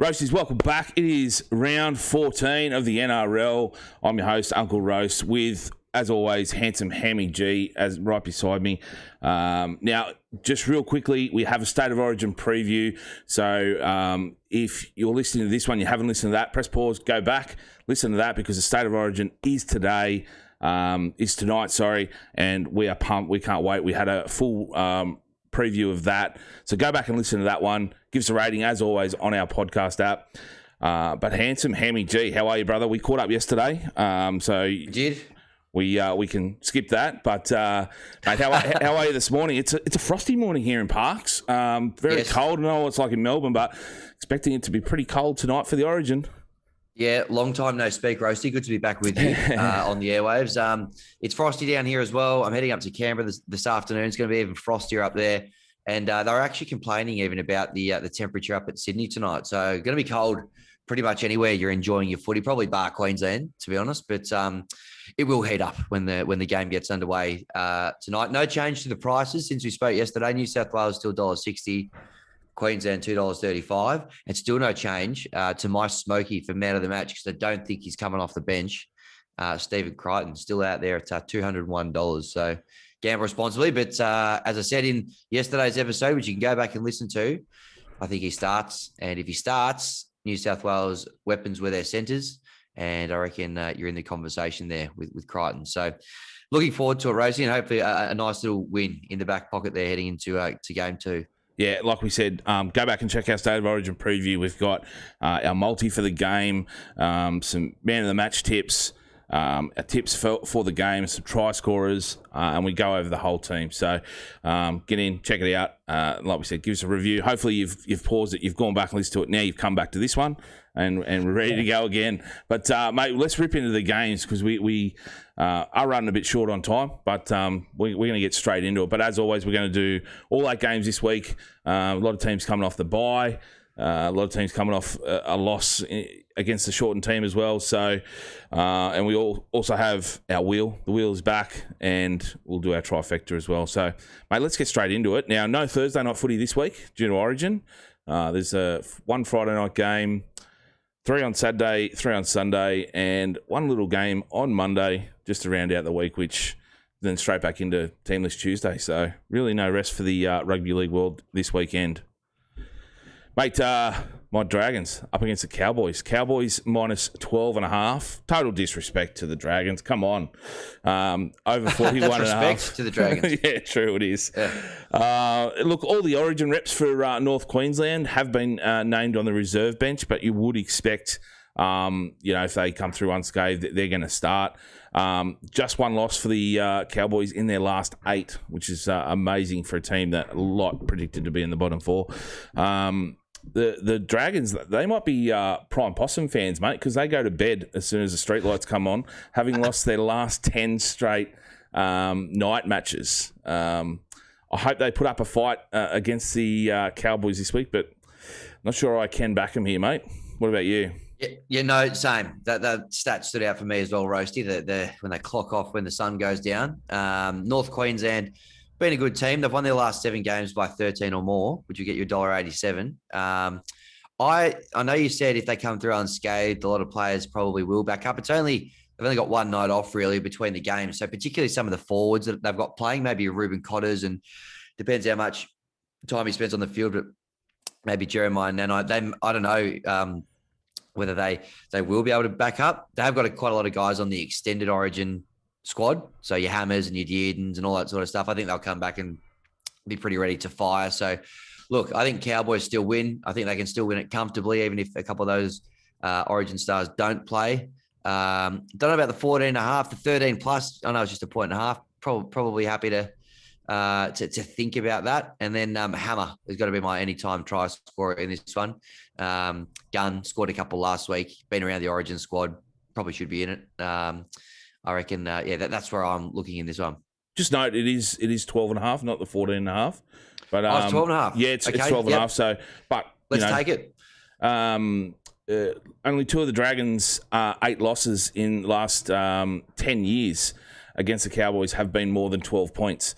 Roasties, welcome back. It is round 14 of the NRL. I'm your host, Uncle Roast, with, as always, handsome Hammy G as right beside me. Now, just real quickly, we have a State of Origin preview. So if you're listening to this one, you haven't listened to that, press pause, go back, listen to that, because the State of Origin is tonight, and we are pumped. We can't wait. We had a full preview of that. So go back and listen to that one. Give us a rating, as always, on our podcast app. But handsome Hammy G, how are you, brother? We caught up yesterday. You did? We can skip that. But, mate, how are you this morning? It's a frosty morning here in Parkes. Very cold. I know what it's like in Melbourne, but expecting it to be pretty cold tonight for the Origin. Yeah, long time no speak, Roasty. Good to be back with you on the airwaves. It's frosty down here as well. I'm heading up to Canberra this afternoon. It's going to be even frostier up there. And they were actually complaining even about the temperature up at Sydney tonight. So going to be cold pretty much anywhere you're enjoying your footy, probably bar Queensland, to be honest. But it will heat up when the game gets underway tonight. No change to the prices since we spoke yesterday. New South Wales still $1.60. Queensland $2.35, and still no change to my Smoky for man of the match, because I don't think he's coming off the bench. Stephen Crichton still out there at $201. So gamble responsibly. But as I said in yesterday's episode, which you can go back and listen to, I think he starts. And if he starts, New South Wales weapons were their centres, and I reckon you're in the conversation there with Crichton. So looking forward to it, Rosie, and hopefully a nice little win in the back pocket there heading into to game 2. Yeah, like we said, go back and check our State of Origin preview. We've got our multi for the game, some man of the match tips, our tips for the game, some try scorers, and we go over the whole team. So get in, check it out. Like we said, give us a review. Hopefully you've paused it, you've gone back and listened to it. Now you've come back to this one and we're ready to go again. But mate, let's rip into the games, because we are running a bit short on time, but we're going to get straight into it. But as always, we're going to do all 8 games this week. A lot of teams coming off the bye. A lot of teams coming off a loss against the shortened team as well. So, and we also have our wheel. The wheel is back, and we'll do our trifecta as well. So, mate, let's get straight into it. Now, no Thursday night footy this week due to Origin. There's one Friday night game, 3 on Saturday, 3 on Sunday, and one little game on Monday just to round out the week, which then straight back into Teamless Tuesday. So, really no rest for the rugby league world this weekend. Mate, my Dragons up against the Cowboys. Cowboys minus 12.5. Total disrespect to the Dragons. Come on. Over 41.5. That's respect to the Dragons. Yeah, true it is. Yeah. Look, all the Origin reps for North Queensland have been named on the reserve bench, but you would expect, if they come through unscathed, they're going to start. Just one loss for the Cowboys in their last 8, which is amazing for a team that a lot predicted to be in the bottom 4. The Dragons, they might be prime possum fans, mate, because they go to bed as soon as the streetlights come on, having lost their last 10 straight night matches. I hope they put up a fight against the Cowboys this week, but not sure I can back them here, mate. What about you? Yeah, no, same. That stat stood out for me as well, Roasty, when they clock off when the sun goes down. North Queensland, been a good team. They've won their last 7 games by 13 or more, which will get you $1.87. I know you said if they come through unscathed, a lot of players probably will back up. They've only got one night off really between the games. So particularly some of the forwards that they've got playing, maybe Ruben Cotters, and depends how much time he spends on the field, but maybe Jeremiah Nanai. I don't know whether they will be able to back up. They have got quite a lot of guys on the extended Origin squad. So your Hammers and your Deardens and all that sort of stuff. I think they'll come back and be pretty ready to fire. So, look, I think Cowboys still win. I think they can still win it comfortably, even if a couple of those Origin stars don't play. Don't know about the 14.5, the 13 plus. I know it's just 1.5. Probably happy to think about that. And then Hammer has got to be my anytime try scorer in this one. Gunn scored a couple last week. Been around the Origin squad. Probably should be in it. I reckon, that's where I'm looking in this one. Just note, it is 12.5, not the 14.5. But it's 12.5. Yeah, it's 12.5. Yep. So, but let's take it. Only 2 of the Dragons' 8 losses in the last 10 years against the Cowboys have been more than 12 points.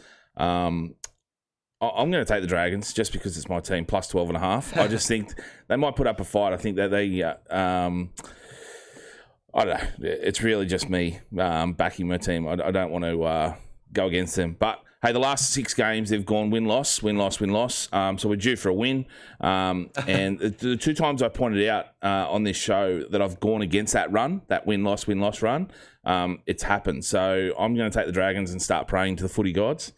I'm going to take the Dragons just because it's my team, plus 12.5. I just think they might put up a fight. I think that they, I don't know. It's really just me backing my team. I don't want to go against them. But, hey, the last 6 games, they've gone win-loss, win-loss, win-loss. So we're due for a win. And the 2 times I pointed out on this show that I've gone against that run, that win-loss, win-loss run, it's happened. So I'm going to take the Dragons and start praying to the footy gods.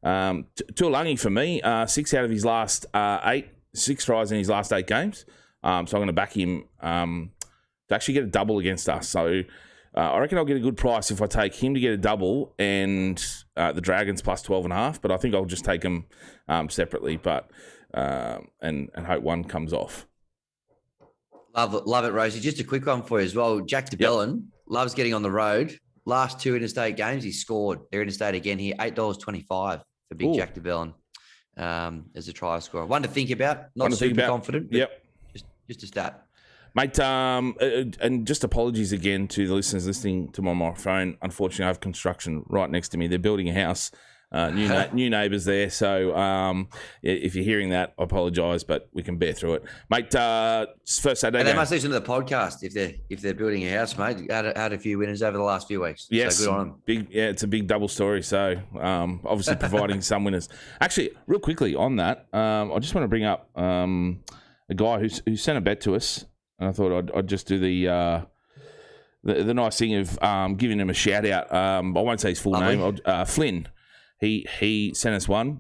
Tuolangi for me, 6 out of his last 8, 6 tries in his last 8 games. So I'm going to back him to actually get a double against us. So I reckon I'll get a good price if I take him to get a double and the Dragons plus 12.5. But I think I'll just take them separately, but and hope one comes off. Love it, Rosie. Just a quick one for you as well. Jack DeBellin loves getting on the road. Last 2 interstate games, he scored. They're interstate again here, $8.25 for big Jack DeBellin as a try scorer. One to think about. Not super confident. But just a stat. Mate, and just apologies again to the listeners listening to my microphone. Unfortunately, I have construction right next to me. They're building a house, new neighbours there. So if you're hearing that, I apologise, but we can bear through it. Mate, first Saturday and they must listen to the podcast if they're building a house, mate. Had a few winners over the last few weeks. Yes, so good on them. It's a big double story. So obviously providing some winners. Actually, real quickly on that, I just want to bring up a guy who sent a bet to us. And I thought I'd just do the nice thing of giving him a shout out. I won't say his full name. Flynn. He sent us one.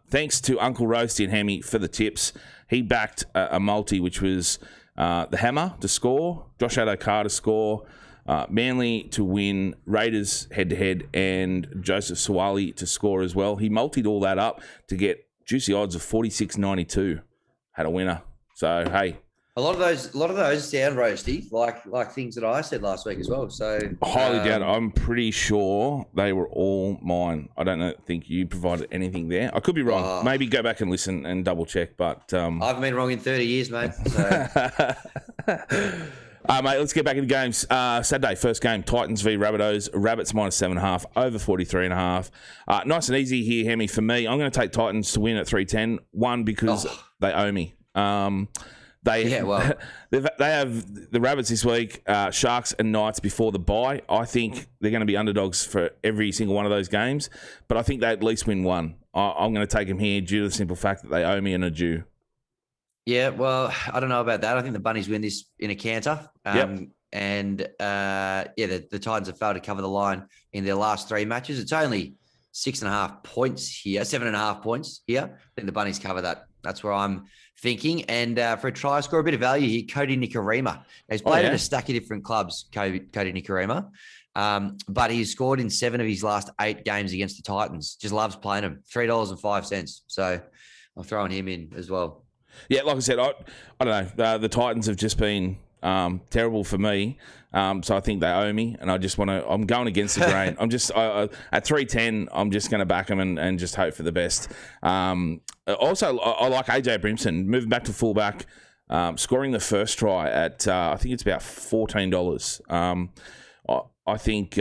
Thanks to Uncle Roasty and Hammy for the tips. He backed a multi, which was the Hammer to score, Josh Adokar to score, Manly to win, Raiders head-to-head, and Joseph Sawali to score as well. He multied all that up to get juicy odds of 46.92. Had a winner. So, hey. A lot of those sound roasty, like things that I said last week as well. So highly doubt. I'm pretty sure they were all mine. I don't think you provided anything there. I could be wrong. Maybe go back and listen and double check. But I haven't been wrong in 30 years, mate. So. Mate, let's get back into games. Saturday, first game, Titans v Rabbitohs. Rabbits minus 7.5, over 43.5. Nice and easy here, Hemi, for me. I'm going to take Titans to win at 310. One, because they owe me. They have the Rabbits this week, Sharks and Knights before the bye. I think they're going to be underdogs for every single one of those games, but I think they at least win one. I'm going to take them here due to the simple fact that they owe me and are due. Yeah, well, I don't know about that. I think the Bunnies win this in a canter. And the Titans have failed to cover the line in their last 3 matches. It's only 6.5 points here, 7.5 points here. I think the Bunnies cover that. That's where I'm thinking. And for a try score, a bit of value here, Cody Nikorima. He's played at a stack of different clubs, Cody Nikorima. But he's scored in 7 of his last 8 games against the Titans. Just loves playing them. $3.05. So I'm throwing him in as well. Yeah, like I said, I don't know. The Titans have just been terrible for me. So I think they owe me, and I just want to. I'm going against the grain. I'm just at 310. I'm just going to back them and just hope for the best. Also, I like AJ Brimson moving back to fullback, scoring the first try at I think it's about $14. I think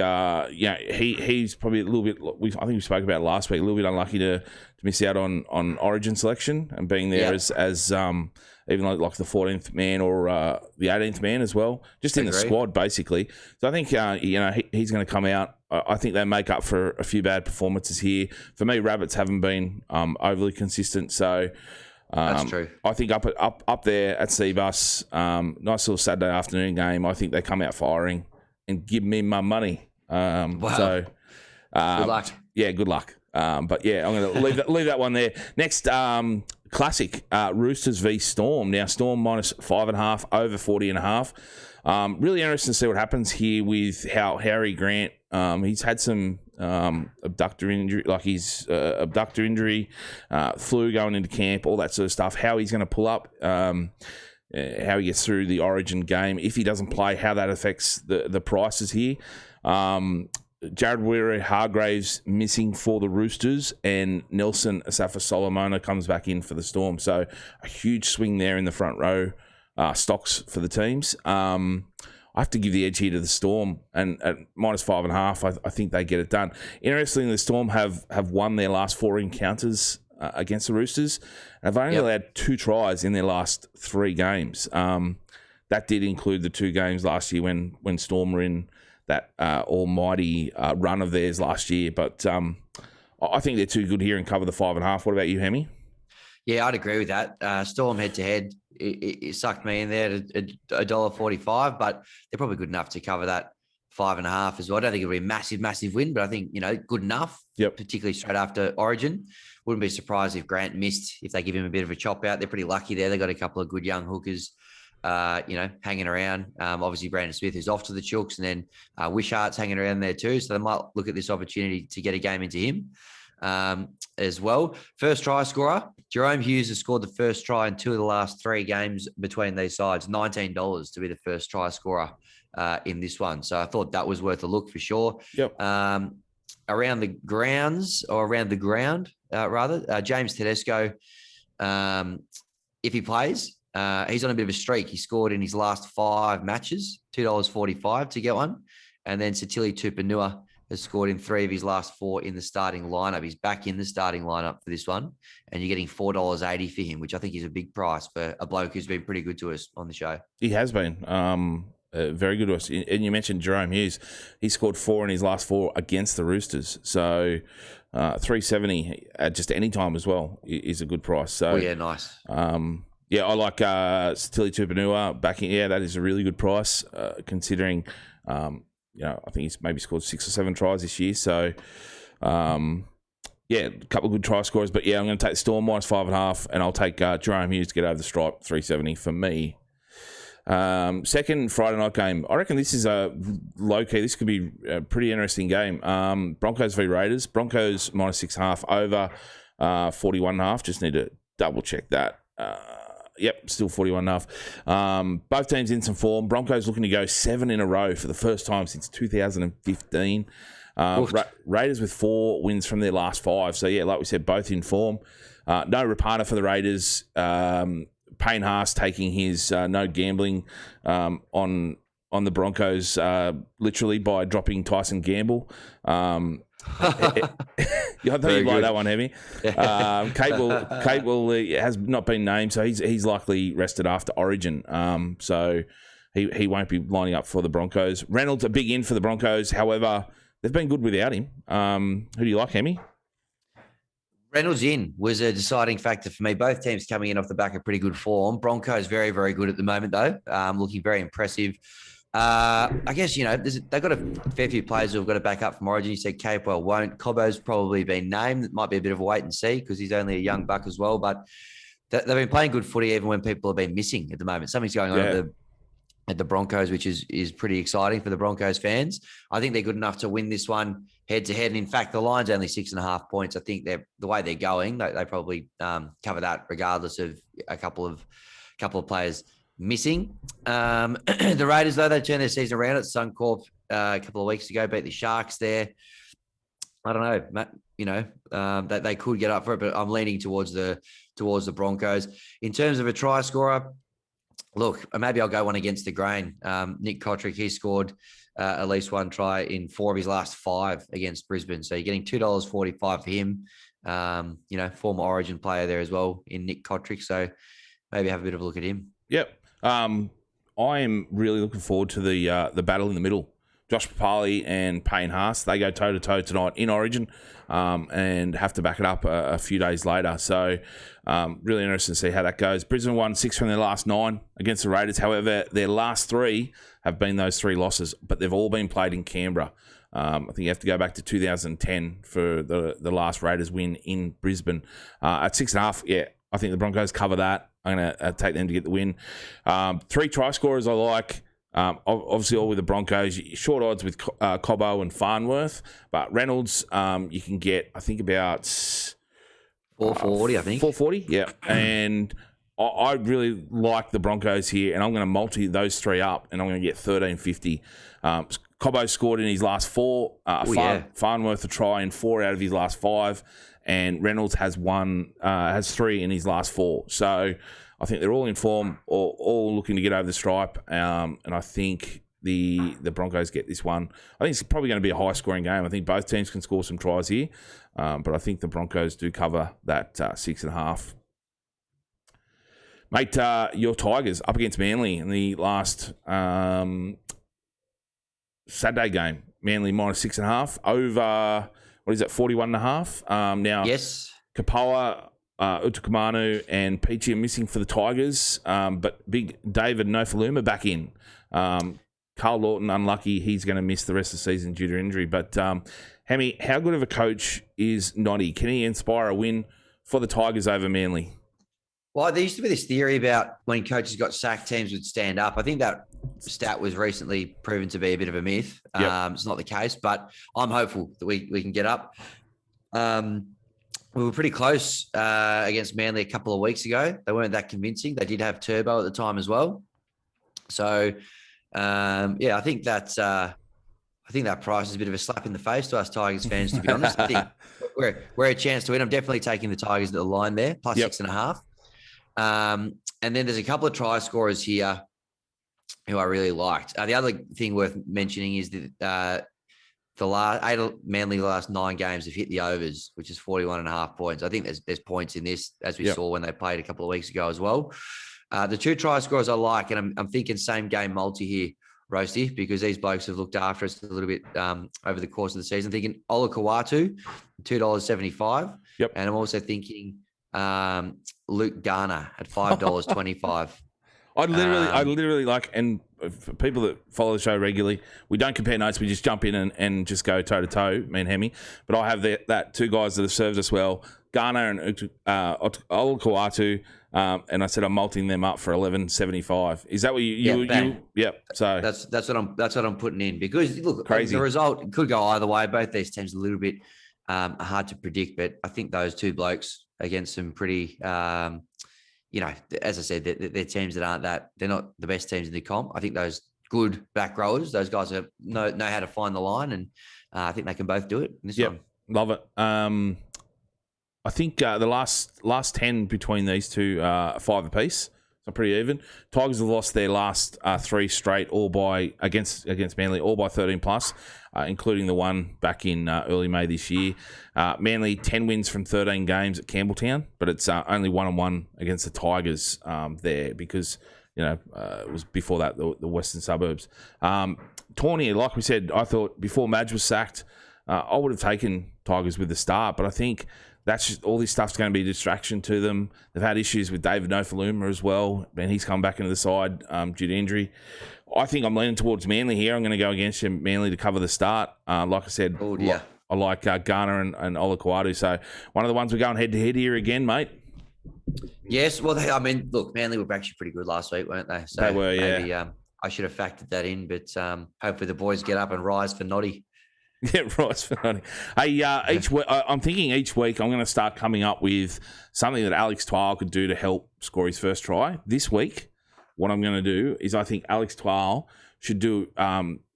he's probably a little bit. I think we spoke about it last week. A little bit unlucky to miss out on Origin selection and being there as even like the 14th man or the 18th man as well, just in the squad basically. So I think he's going to come out. I think they make up for a few bad performances here. For me, Rabbits haven't been overly consistent, so. That's true. I think up there at Seabus, nice little Saturday afternoon game. I think they come out firing and give me my money. Wow. So, good luck. Yeah, good luck. But yeah, I'm going to leave that one there. Next, classic, Roosters v Storm. Now, Storm minus 5.5, over 40.5. Really interesting to see what happens here with how Harry Grant, he's had some abductor injury, abductor injury, flu going into camp, all that sort of stuff. How he's going to pull up, how he gets through the Origin game. If he doesn't play, how that affects the prices here. Jared Waerea-Hargreaves missing for the Roosters, and Nelson Asafa-Solomona comes back in for the Storm. So a huge swing there in the front row stocks for the teams. I have to give the edge here to the Storm, and at minus 5.5, I think they get it done. Interestingly, the Storm have won their last 4 encounters against the Roosters. And they've only allowed 2 tries in their last 3 games. That did include the 2 games last year when Storm were in that almighty run of theirs last year. But I think they're too good here and cover the 5.5. What about you, Hammy? Yeah, I'd agree with that. Storm head-to-head, it sucked me in there at $1.45, but they're probably good enough to cover that 5.5 as well. I don't think it'll be a massive win, but I think, good enough, particularly straight after Origin. Wouldn't be surprised if Grant missed, if they give him a bit of a chop out. They're pretty lucky there. They got a couple of good young hookers, hanging around. Obviously, Brandon Smith is off to the Chooks, and then Wishart's hanging around there too. So they might look at this opportunity to get a game into him as well. First try scorer, Jerome Hughes has scored the first try in 2 of the last 3 games between these sides. $19 to be the first try scorer in this one. So I thought that was worth a look for sure. Around the grounds, or around the ground, James Tedesco, if he plays, he's on a bit of a streak. He scored in his last 5 matches, $2.45 to get one. And then Satili Tupanua has scored in 3 of his last 4 in the starting lineup. He's back in the starting lineup for this one. And you're getting $4.80 for him, which I think is a big price for a bloke who's been pretty good to us on the show. He has been. Very good to us. And you mentioned Jerome Hughes. He scored 4 in his last 4 against the Roosters. So $3.70 at just any time as well is a good price. So nice. I like Satili Tupanua backing. Yeah, that is a really good price considering, I think he's maybe scored 6 or 7 tries this year. So, a couple of good try scorers. But, I'm going to take Storm minus 5.5, and I'll take Jerome Hughes to get over the stripe, $3.70 for me. Second Friday night game. I reckon this is a low-key. This could be a pretty interesting game. Broncos v Raiders. Broncos minus 6.5 over 41.5. Just need to double-check that. Still 41.5. Both teams in some form. Broncos looking to go 7 in a row for the first time since 2015. Raiders with 4 wins from their last 5. So, like we said, both in form. No Rapana for the Raiders. Payne Haas taking his no gambling on the Broncos literally by dropping Tyson Gamble. I thought you'd like that one, Heavy. Kate will has not been named, so he's likely rested after Origin. So he won't be lining up for the Broncos. Reynolds a big in for the Broncos. However, they've been good without him. Who do you like, Hemi? Reynolds in was a deciding factor for me. Both teams coming in off the back of pretty good form. Broncos very, very good at the moment, though. Looking very impressive. I guess, they've got a fair few players who've got to back up from Origin. You said Capewell won't. Cobbo's probably been named. It might be a bit of a wait and see because he's only a young buck as well. But they've been playing good footy even when people have been missing at the moment. Something's going on at the Broncos, which is pretty exciting for the Broncos fans. I think they're good enough to win this one head-to-head. And in fact, the line's only 6.5 points. I think the way they're going, they probably cover that regardless of a couple of players missing. The Raiders, though, they turned their season around at Suncorp a couple of weeks ago, beat the Sharks there. I don't know, that they could get up for it, but I'm leaning towards the Broncos. In terms of a try scorer, look, maybe I'll go one against the grain. Nick Kotrick, he scored at least 1 try in 4 of his last 5 against Brisbane. So you're getting $2.45 for him. Former Origin player there as well in Nick Kotrick. So maybe have a bit of a look at him. Yep. I am really looking forward to the battle in the middle. Josh Papali and Payne Haas, they go toe-to-toe tonight in Origin and have to back it up a few days later. So really interesting to see how that goes. Brisbane won 6 from their last 9 against the Raiders. However, their last 3 have been those 3 losses, but they've all been played in Canberra. I think you have to go back to 2010 for the last Raiders win in Brisbane. At 6.5, I think the Broncos cover that. I'm going to take them to get the win. 3 try scorers I like. Obviously, all with the Broncos. Short odds with Cobbo and Farnworth. But Reynolds, you can get, I think, about 440, I think. 440, yeah. And I really like the Broncos here, and I'm going to multi those 3 up, and I'm going to get $13.50. Cobbo scored in his last 4. Farnworth a try in 4 out of his last 5. And Reynolds has 3 in his last 4. So I think they're all in form, all looking to get over the stripe. And I think the Broncos get this one. I think it's probably going to be a high-scoring game. I think both teams can score some tries here, but I think the Broncos do cover that 6.5. Mate, your Tigers up against Manly in the last Saturday game. Manly minus 6.5 over, what is that, 41.5? Now, Yes. Kapoa, Utukamanu and Peachy are missing for the Tigers, but big David Nofaluma back in. Carl Lawton, unlucky. He's going to miss the rest of the season due to injury. But, Hammy, how good of a coach is Noddy? Can he inspire a win for the Tigers over Manly? Well, there used to be this theory about when coaches got sacked, teams would stand up. I think that stat was recently proven to be a bit of a myth. Yep. It's not the case, but I'm hopeful that we can get up. We were pretty close against Manly a couple of weeks ago. They weren't that convincing. They did have Turbo at the time as well. So, I think that price is a bit of a slap in the face to us Tigers fans, to be honest. I think we're a chance to win. I'm definitely taking the Tigers at the line there, plus 6.5. And then there's a couple of try scorers here who I really liked. The other thing worth mentioning is that the last 9 games have hit the overs, which is 41.5 points. I think there's points in this, as we saw when they played a couple of weeks ago as well. The 2 try scorers I like, and I'm thinking same game multi here, Roasty, because these blokes have looked after us a little bit over the course of the season. I'm thinking Ola Kawatu, $2.75. Yep. And I'm also thinking Luke Garner at $5.25. I literally like, and for people that follow the show regularly, we don't compare notes. We just jump in and just go toe to toe, me and Hemi. But I have that 2 guys that have served us well, Garner and Ola Kawatu, and I said I'm multing them up for $11.75. Is that what you? Yep. So that's what I'm putting in, because look, crazy. The result could go either way. Both these teams are a little bit hard to predict, but I think those 2 blokes against some pretty, as I said, they're teams that aren't they're not the best teams in the comp. I think those good back rowers, those guys know how to find the line, and I think they can both do it in this one. Love it. I think the last 10 between these two are 5 apiece. So pretty even. Tigers have lost their last 3 straight, all by against Manly, all by 13 plus, including the one back in early May this year. Manly 10 wins from 13 games at Campbelltown, but it's only 1-1 against the Tigers there, because it was before that the Western Suburbs. Tawny, like we said, I thought before Madge was sacked, I would have taken Tigers with the start, but I think that's just, all this stuff's going to be a distraction to them. They've had issues with David Nofaluma as well, and he's come back into the side due to injury. I think I'm leaning towards Manly here. I'm going to go against you, Manly, to cover the start. Like I said, I like Garner and Ola Kawatu. So one of the ones we're going head-to-head here again, mate. Yes, well, look, Manly were actually pretty good last week, weren't they? So they were, maybe, I should have factored that in, but hopefully the boys get up and rise for Noddy. Yeah, right. Hey, each week, I'm thinking each week I'm going to start coming up with something that Alex Twal could do to help score his first try. This week, what I'm going to do is I think Alex Twal should do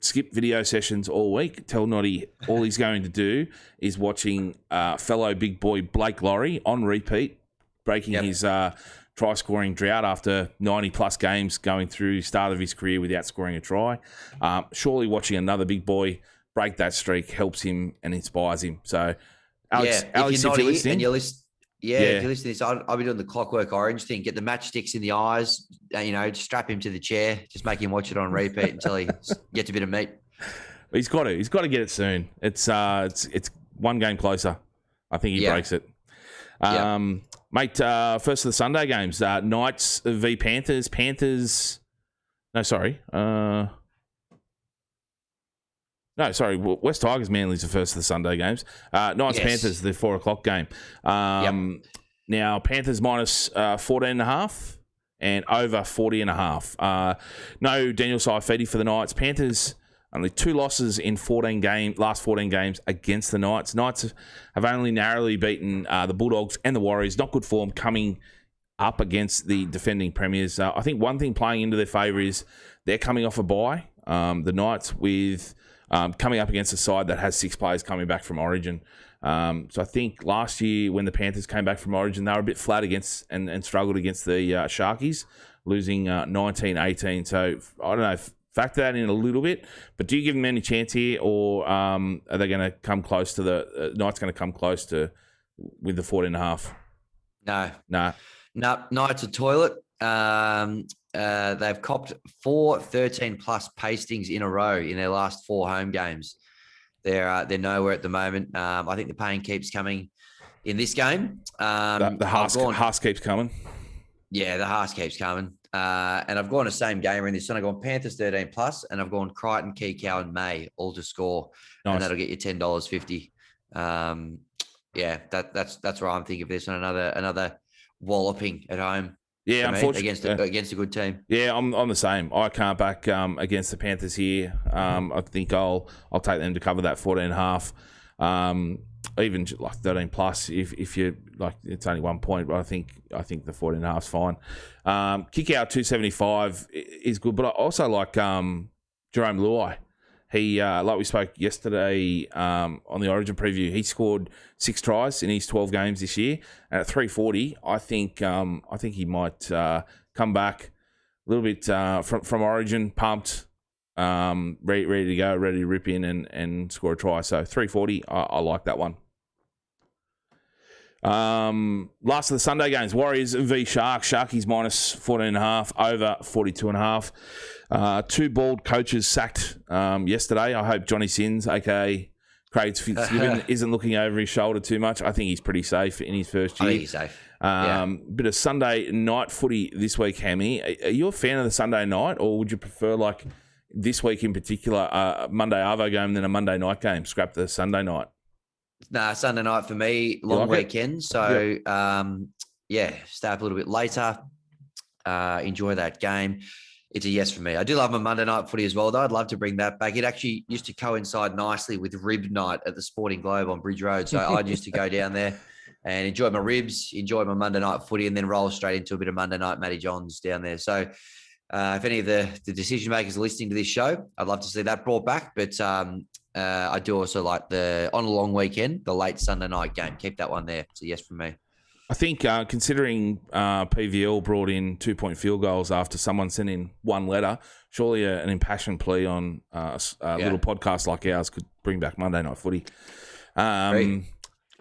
skip video sessions all week. Tell Noddy all he's going to do is watching fellow big boy Blake Laurie on repeat, breaking his try-scoring drought after 90-plus games going through the start of his career without scoring a try. Surely watching another big boy break that streak helps him and inspires him. So, Alex, if you're listening, if you're listening to this, I'll be doing the Clockwork Orange thing. Get the matchsticks in the eyes, just strap him to the chair, just make him watch it on repeat until he gets a bit of meat. He's got to get it soon. It's one game closer. I think he breaks it. Mate, first of the Sunday games, Knights v Panthers. West Tigers Manly's the first of the Sunday games. Knights Panthers, the 4:00 game. Now, Panthers minus 14.5 and over 40.5. No Daniel Saifidi for the Knights. Panthers only 2 losses in last 14 games against the Knights. Knights have only narrowly beaten the Bulldogs and the Warriors. Not good form coming up against the defending premiers. I think one thing playing into their favour is they're coming off a bye. The Knights with coming up against a side that has 6 players coming back from Origin. So I think last year when the Panthers came back from Origin, they were a bit flat against and struggled against the Sharkies, losing 19-18. So I don't know, factor that in a little bit. But do you give them any chance here, or are they going to come close to the Knights? Going to come close to with the 14.5? No. Knights a toilet. They've copped 4 13-plus pastings in a row in their last 4 home games. They're nowhere at the moment. I think the pain keeps coming in this game. The Haas keeps coming. Yeah, the Haas keeps coming. And I've gone the same gamer in this one. I've gone Panthers 13+, and I've gone Crichton, Kikau, and May all to score. Nice. And that'll get you $10.50. Yeah, that's where I'm thinking of this one. Another walloping at home. Yeah, unfortunately, against a good team. Yeah, I'm the same. I can't back against the Panthers here. I think I'll take them to cover that 14.5. Even like 13+, if you like, it's only 1 point, but I think the 14.5 is fine. Kick out 275 is good, but I also like Jerome Luai. He, like we spoke yesterday on the Origin preview, he scored 6 tries in his 12 games this year. And at 340, I think he might come back a little bit from Origin, pumped, ready to go, ready to rip in and score a try. So 340, I like that one. Last of the Sunday games, Warriors v Sharks. Sharkies minus 14.5, over 42.5. 2 bald coaches sacked yesterday. I hope Johnny Sins, aka Craig Fitzgibbon, isn't looking over his shoulder too much. I think he's pretty safe in his first year. I think he's safe. Bit of Sunday night footy this week, Hammy. Are you a fan of the Sunday night, or would you prefer, like this week in particular, a Monday Arvo game than a Monday night game? Scrap the Sunday night. Nah, Sunday night for me, long weekend. So, stay up a little bit later, enjoy that game. It's a yes for me. I do love my Monday night footy as well, though. I'd love to bring that back. It actually used to coincide nicely with rib night at the Sporting Globe on Bridge Road. So I used to go down there and enjoy my ribs, enjoy my Monday night footy, and then roll straight into a bit of Monday night Matty Johns down there. So if any of the decision makers are listening to this show, I'd love to see that brought back. But I do also like on a long weekend, the late Sunday night game. Keep that one there. It's a yes from me. I think considering PVL brought in 2-point field goals after someone sent in one letter, surely an impassioned plea on a little podcast like ours could bring back Monday night footy.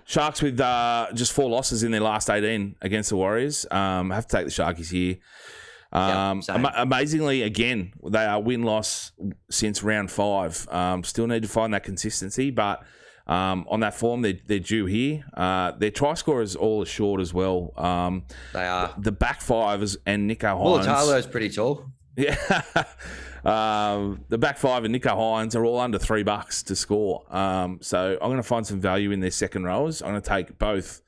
Sharks with just 4 losses in their last 18 against the Warriors. Have to take the Sharkies here. Amazingly, again, they are win-loss since round 5. Still need to find that consistency, but on that form, they're due here. Their try scorers all assured as well. They are. The back 5 and Nico Hines. Mulatalo's pretty tall. Yeah. The back 5 and Nico Hines are all under $3 to score. So I'm going to find some value in their second rows. I'm going to take both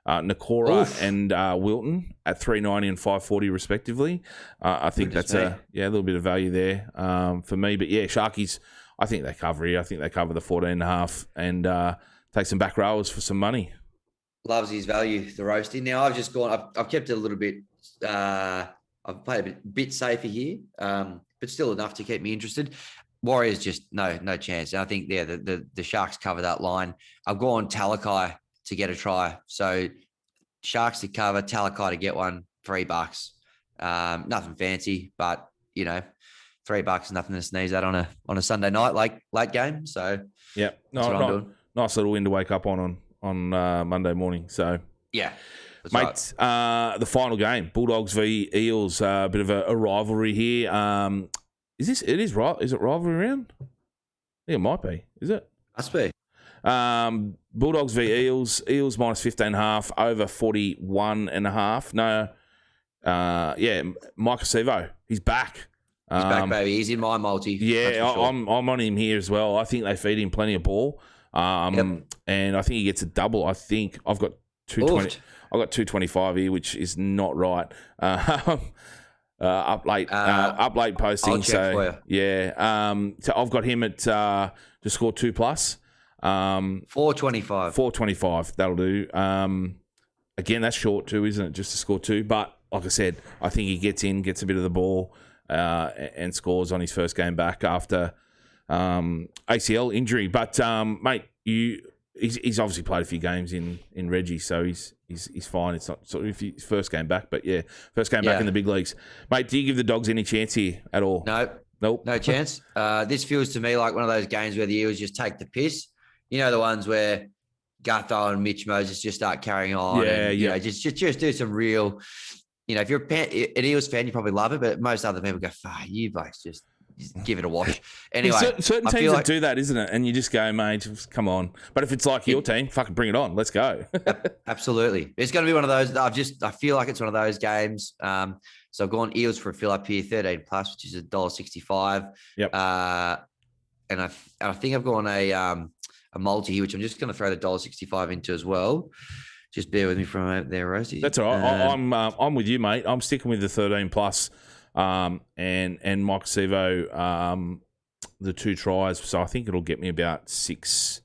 Nakora and Wilton at $3.90 and $5.40 respectively. I think that's a little bit of value there for me. But yeah, Sharkies, I think they cover here. I think they cover the 14.5 and take some back rowers for some money. Loves his value, the Roasty. Now I've just gone. I've kept it a little bit. I've played a bit safer here, but still enough to keep me interested. Warriors just no chance. And I think the Sharks cover that line. I've gone Talakai to get a try. So Sharks to cover, Talakai to get one, $3. Nothing fancy, but $3 is nothing to sneeze at on a Sunday night late game. So yeah, that's what I'm doing. Nice little win to wake up on Monday morning. So yeah. Mate, right. The final game, Bulldogs v Eels, a bit of a rivalry here. Is it rivalry round? I think it might be. Is it? Must be. Bulldogs v Eels. Eels minus 15.5, over 41.5. No, Mike Acevo, he's back. He's back, baby. He's in my multi. Yeah, sure. I'm on him here as well. I think they feed him plenty of ball. And I think he gets a double. I think I've got 220. I've got 225 here, which is not right. Up late posting. I'll check for you. Yeah. So I've got him at to score 2+. 425. 425. That'll do. Again, that's short too, isn't it? Just to score 2. But like I said, I think he gets a bit of the ball and scores on his first game back after ACL injury. But mate, he's obviously played a few games in Reggie, so he's fine. It's not sort of his first game back, but yeah, first game back in the big leagues. Mate, do you give the Dogs any chance here at all? No, Nope. No chance. This feels to me like one of those games where the Eels just take the piss. You know, the ones where Gutho and Mitch Moses just start carrying on you know, just do some real, you know, if you're an Eels fan, you probably love it, but most other people go, you blokes just give it a wash. Anyway, certain teams that do that, isn't it? And you just go, mate, just come on. But if it's like your team, fucking bring it on. Let's go. Absolutely. It's going to be one of those. I feel like it's one of those games. So I've gone Eels for a fill up here, 13 plus, which is $1.65. Yep. And I think I've gone a multi here, which I'm just going to throw the $1.65 into as well. Just bear with me for a moment there, Rosie. That's all right. I'm with you, mate. I'm sticking with the 13 plus, and Mike Sevo, the 2 tries. So I think it'll get me about $6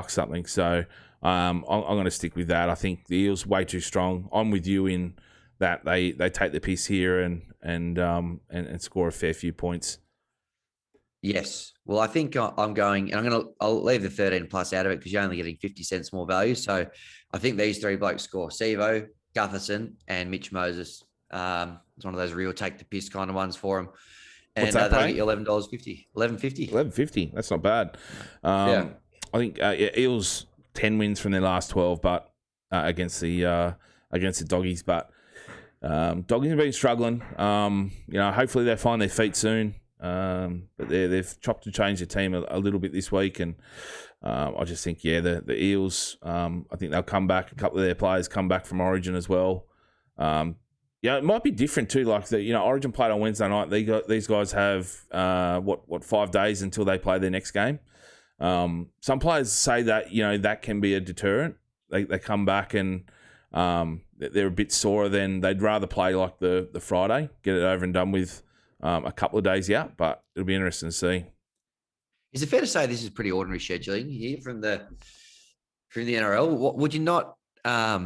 something. So I'm going to stick with that. I think the Eels way too strong. I'm with you in that they take the piece here and score a fair few points. Yes. Well, I think I'm going, and I'll leave the 13 plus out of it because you're only getting 50 cents more value. So I think these 3 blokes score: Sevo, Gutherson, and Mitch Moses. It's one of those real take the piss kind of ones for them. And that'll get you $11.50. $11.50. That's not bad. I think Eels 10 wins from their last 12, but against the Doggies. But Doggies have been struggling. Hopefully they find their feet soon. But they've chopped and changed the team a little bit this week, and I just think the Eels. I think they'll come back. A couple of their players come back from Origin as well. It might be different too. Like Origin played on Wednesday night. These guys have 5 days until they play their next game. Some players say that that can be a deterrent. They come back and they're a bit sorer. Then they'd rather play like the Friday, get it over and done with. A couple of days out, but it'll be interesting to see. Is it fair to say this is pretty ordinary scheduling here from the NRL? Would you not? I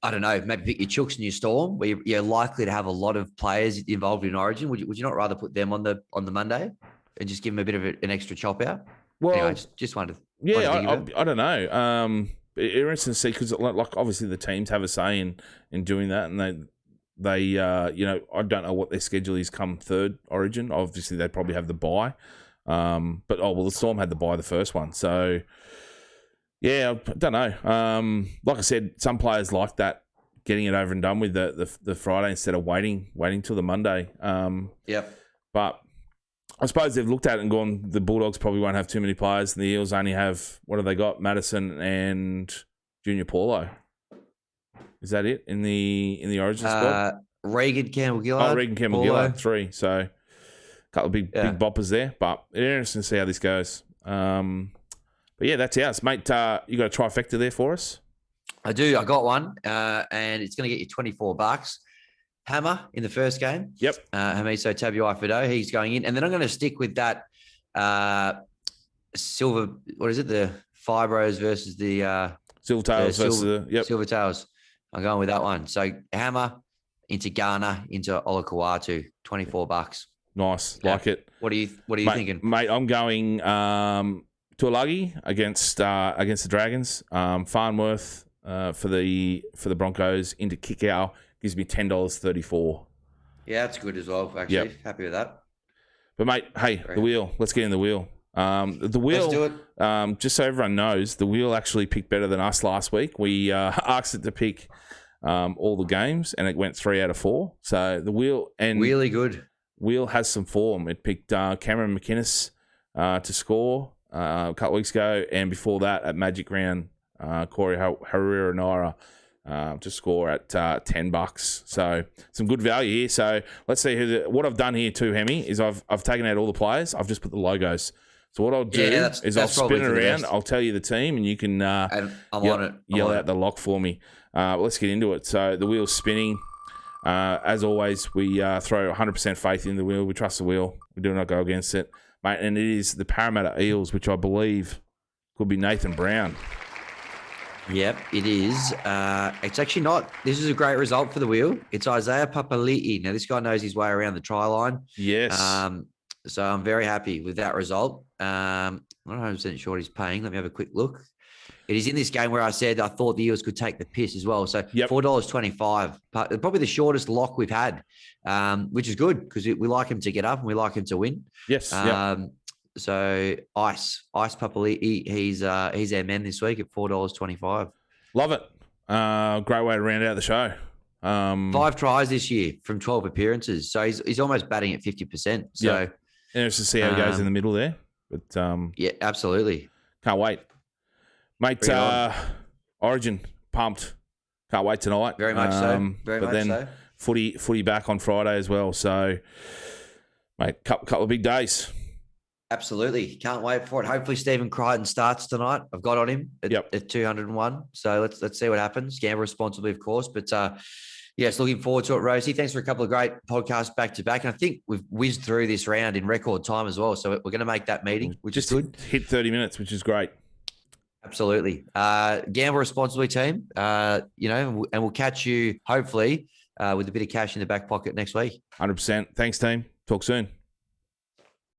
don't know. Maybe pick your Chooks and your Storm, where you're likely to have a lot of players involved in Origin. Would you not rather put them on the Monday and just give them a bit of an extra chop out? Well, anyway, just wanted. I don't know. Interesting to see because like obviously the teams have a say in doing that, and they I don't know what their schedule is come third Origin. Obviously, they'd probably have the bye. But the Storm had the bye the first one. So, I don't know. Like I said, some players like that, getting it over and done with the Friday instead of waiting till the Monday. But I suppose they've looked at it and gone, the Bulldogs probably won't have too many players, and the Eels only have, what have they got? Madison and Junior Paulo. Is that it in the Origin squad? Regan Campbell-Gillard. Regan Campbell-Gillard, 3. So a couple of big boppers there. But it's interesting to see how this goes. But that's ours. Mate, you got a trifecta there for us? I do. I got one. And it's going to get you $24. Hammer in the first game. Yep. Hamiso Tabuai-Fidow, he's going in. And then I'm going to stick with that silver, what is it? The Fibros versus the... Silvertails versus the... Yep. Silvertails. I'm going with that one. So Hammer into Ghana into Olakau'atu, $24. Nice, like it. What are you thinking, mate? I'm going Tuolagi against the Dragons. Farnworth for the Broncos into Kikau gives me $10.34. Yeah, that's good as well. Actually, happy with that. But mate, hey, the wheel. Let's get in the wheel. The wheel. Let's do it. Just so everyone knows, the wheel actually picked better than us last week. We asked it to pick all the games, and it went 3 out of 4. So the wheel and really good. Wheel has some form. It picked Cameron McInnes to score a couple weeks ago, and before that at Magic Round, Corey Harira-Naira to score at $10. So some good value here. So let's see what I've done here too, Hemi, is I've taken out all the players. I've just put the logos. So what I'll do is I'll spin it around. I'll tell you the team, and you can yell out the lock for me. Let's get into it. So the wheel's spinning. As always, we throw 100% faith in the wheel. We trust the wheel. We do not go against it, mate. And it is the Parramatta Eels, which I believe could be Nathan Brown. Yep, it is. It's actually not. This is a great result for the wheel. It's Isaiah Papali'i. Now, this guy knows his way around the try line. Yes. So I'm very happy with that result. I'm not 100% sure what he's paying. Let me have a quick look. It is in this game where I said I thought the Eels could take the piss as well. So $4.25, probably the shortest lock we've had, which is good because we like him to get up and we like him to win. Yes. So Ice Papali, he's our man this week at $4.25. Love it. Great way to round out the show. 5 tries this year from 12 appearances. So he's almost batting at 50%. So interesting to see how he goes in the middle there. But yeah, absolutely. Can't wait. Mate, Origin, pumped. Can't wait tonight. Very much so. Very much so. Footy back on Friday as well. So, mate, couple of big days. Absolutely. Can't wait for it. Hopefully Stephen Crichton starts tonight. I've got on him at 201. So let's see what happens. Gamble responsibly, of course. But yes, looking forward to it, Rosie. Thanks for a couple of great podcasts back to back. And I think we've whizzed through this round in record time as well. So we're going to make that meeting, which is good. Hit 30 minutes, which is great. Absolutely. Gamble responsibly, team. And we'll catch you hopefully with a bit of cash in the back pocket next week. 100%. Thanks, team. Talk soon.